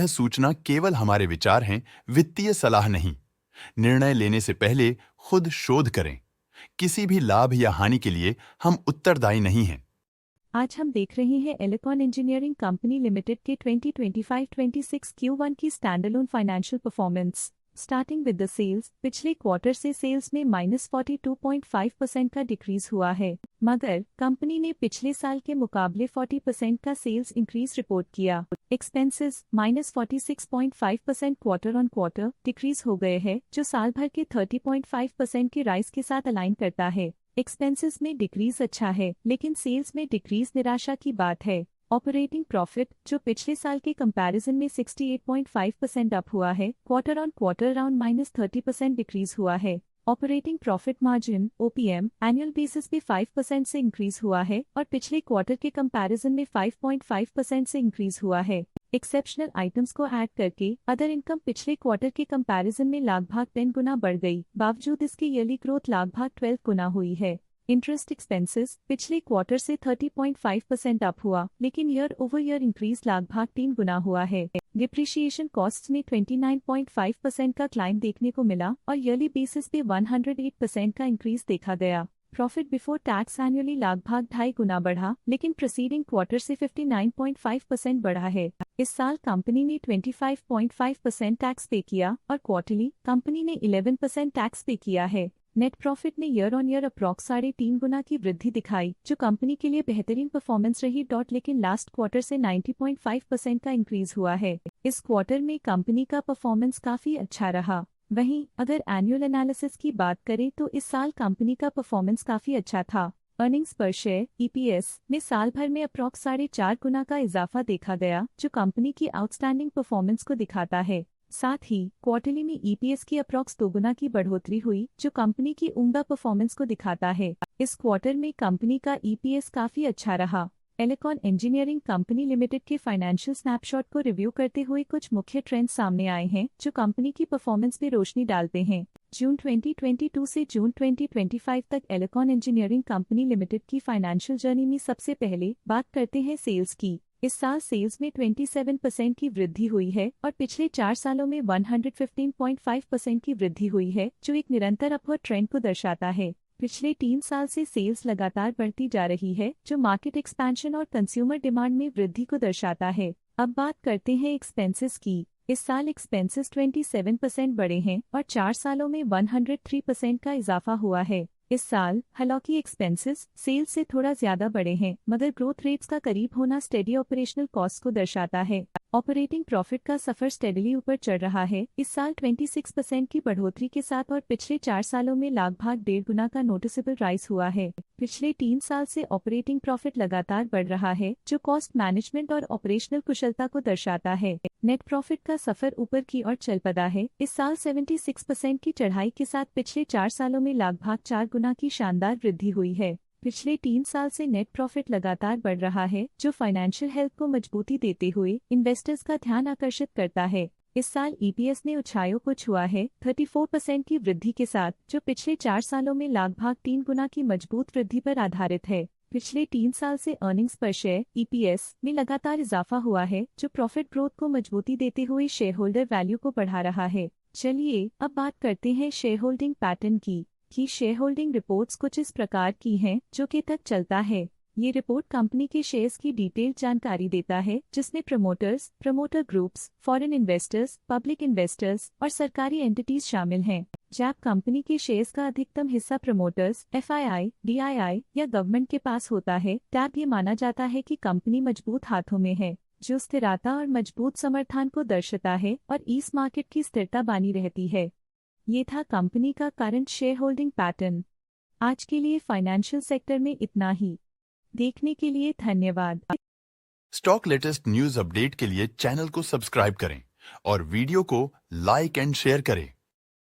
सूचना केवल हमारे विचार हैं, वित्तीय सलाह नहीं। निर्णय लेने से पहले खुद शोध करें। किसी भी लाभ या हानि के लिए हम उत्तरदायी नहीं हैं। आज हम देख रहे हैं एलिकॉन इंजीनियरिंग कंपनी लिमिटेड के 2025-26 Q1 की standalone financial performance. Starting with the sales, पिछले क्वार्टर से सेल्स में -42.5% का डिक्रीज हुआ है, मगर कंपनी ने पिछले साल के मुकाबले 40% का सेल्स इंक्रीज रिपोर्ट किया। Expenses -46.5% quarter on quarter decrease हो गए हैं, जो साल भर के 30.5% के राइज के साथ अलाइन करता है। एक्सपेंसेस में डिक्रीज अच्छा है, लेकिन सेल्स में डिक्रीज निराशा की बात है। ऑपरेटिंग प्रॉफिट, जो पिछले साल के कंपैरिजन में 68.5% अप हुआ है, quarter on quarter around -30% decrease हुआ है। Operating profit margin (OPM) annual basis पे 5% से इंक्रीज हुआ है और पिछले क्वार्टर के कंपैरिजन में 5.5% से इंक्रीज हुआ है। एक्सेप्शनल आइटम्स को ऐड करके अदर इनकम पिछले क्वार्टर के कंपैरिजन में लगभग 10 गुना बढ़ गई, बावजूद इसके ईयरली ग्रोथ लगभग 12 गुना हुई है। इंटरेस्ट एक्सपेंसेस पिछले क्वार्टर से 30.5% अप हुआ, लेकिन ईयर ओवर ईयर इंक्रीज लगभग 3 गुना हुआ है। डिप्रिशिएशन कॉस्ट्स में 29.5% का क्लाइम देखने को मिला और ईयरली बेसिस पे 108% का इंक्रीज देखा गया। प्रॉफिट बिफोर टैक्स एनुअली लगभग 2.5 गुना बढ़ा, लेकिन प्रीसीडिंग क्वार्टर से 59.5% बढ़ा है। इस साल कंपनी ने 25.5% टैक्स पे किया और क्वार्टरली कंपनी ने 11% टैक्स पे किया है। नेट प्रॉफिट ने ईयर ऑन ईयर अप्रॉक्स 3.5 गुना की वृद्धि दिखाई, जो कंपनी के लिए बेहतरीन परफॉर्मेंस रही। लेकिन लास्ट क्वार्टर से 90.5% का इंक्रीज हुआ है। इस क्वार्टर में कंपनी का परफॉर्मेंस काफी अच्छा रहा। वहीं अगर एनुअल एनालिसिस की बात करें तो इस साल कंपनी का परफॉर्मेंस काफी अच्छा था। अर्निंग्स पर शेयर (EPS) में साल भर में अप्रॉक्स 4.5 गुना का इजाफा देखा गया, जो कंपनी की आउटस्टैंडिंग परफॉर्मेंस को दिखाता है। साथ ही क्वार्टरली में EPS की अप्रॉक्स 2 गुना की बढ़ोतरी हुई, जो कंपनी की उम्दा परफॉर्मेंस को दिखाता है। इस क्वार्टर में कंपनी का EPS काफी अच्छा रहा। एलिकॉन इंजीनियरिंग कंपनी लिमिटेड के फाइनेंशियल स्नैपशॉट को रिव्यू करते हुए कुछ मुख्य ट्रेंड्स सामने आए हैं, जो कंपनी की परफॉर्मेंस पे रोशनी डालते हैं। जून 2022 से जून 2025 तक एलिकॉन इंजीनियरिंग कंपनी लिमिटेड की फाइनेंशियल जर्नी में सबसे पहले बात करते हैं सेल्स की। इस साल सेल्स में 27% की वृद्धि हुई है और पिछले 4 सालों में 115.5% की वृद्धि हुई है, जो एक निरंतर अपवर्ड ट्रेंड को दर्शाता है। पिछले 3 साल से सेल्स लगातार बढ़ती जा रही है, जो मार्केट एक्सपेंशन और कंज्यूमर डिमांड में वृद्धि को दर्शाता है। अब बात करते हैं एक्सपेंसेस की। इस साल एक्सपेंसेस 27% बढ़े हैं और 4 सालों में 103% का इजाफा हुआ है। इस साल हालांकि एक्सपेंसेस सेल्स से थोड़ा ज्यादा बढ़े हैं, मगर ग्रोथ रेट्स का करीब होना स्टेडी ऑपरेशनल कॉस्ट को दर्शाता है। ऑपरेटिंग प्रॉफिट का सफर स्टेडली ऊपर चढ़ रहा है, इस साल 26% की बढ़ोतरी के साथ और पिछले 4 सालों में लगभग 1.5 गुना का नोटिसेबल राइज हुआ है। पिछले 3 साल से ऑपरेटिंग प्रॉफिट लगातार बढ़ रहा है, जो कॉस्ट मैनेजमेंट और ऑपरेशनल कुशलता को दर्शाता है। नेट प्रॉफिट का सफर ऊपर की ओर चल पड़ा है, इस साल 76% की चढ़ाई के साथ पिछले 4 सालों में लगभग 4 गुना की शानदार वृद्धि हुई है। पिछले 3 साल से नेट प्रॉफिट लगातार बढ़ रहा है, जो फाइनेंशियल हेल्थ को मजबूती देते हुए इन्वेस्टर्स का ध्यान आकर्षित करता है। इस साल EPS ने ऊंचाइयों को छुआ है 34% की वृद्धि के साथ, जो पिछले 4 सालों में लगभग 3 गुना की मजबूत वृद्धि पर आधारित है। पिछले 3 साल से अर्निंग्स पर शेयर (EPS) में लगातार इजाफा हुआ है, जो प्रॉफिट ग्रोथ को मजबूती देते हुए शेयर वैल्यू को बढ़ा रहा है। चलिए अब बात करते हैं शेयर होल्डिंग पैटर्न की। शेयर होल्डिंग रिपोर्ट्स कुछ इस प्रकार की हैं, जो के तक चलता है। ये रिपोर्ट कंपनी के शेयर्स की डिटेल्ड जानकारी देता है, जिसमें promoters, promoter groups, foreign investors, public investors और सरकारी एंटिटीज शामिल हैं। जब कंपनी के शेयर्स का अधिकतम हिस्सा प्रमोटर्स, FII, DII या गवर्नमेंट के पास होता है, तब ये माना जाता है कि कंपनी मजबूत हाथों में है, जो स्थिरता और मजबूत समर्थन को दर्शाता है और इस मार्केट की स्थिरता बनी रहती है। ये था कंपनी का करंट शेयर होल्डिंग पैटर्न। आज के लिए फाइनेंशियल सेक्टर में इतना ही। देखने के लिए धन्यवाद। स्टॉक लेटेस्ट न्यूज अपडेट के लिए चैनल को सब्सक्राइब करें और वीडियो को लाइक एंड शेयर करें।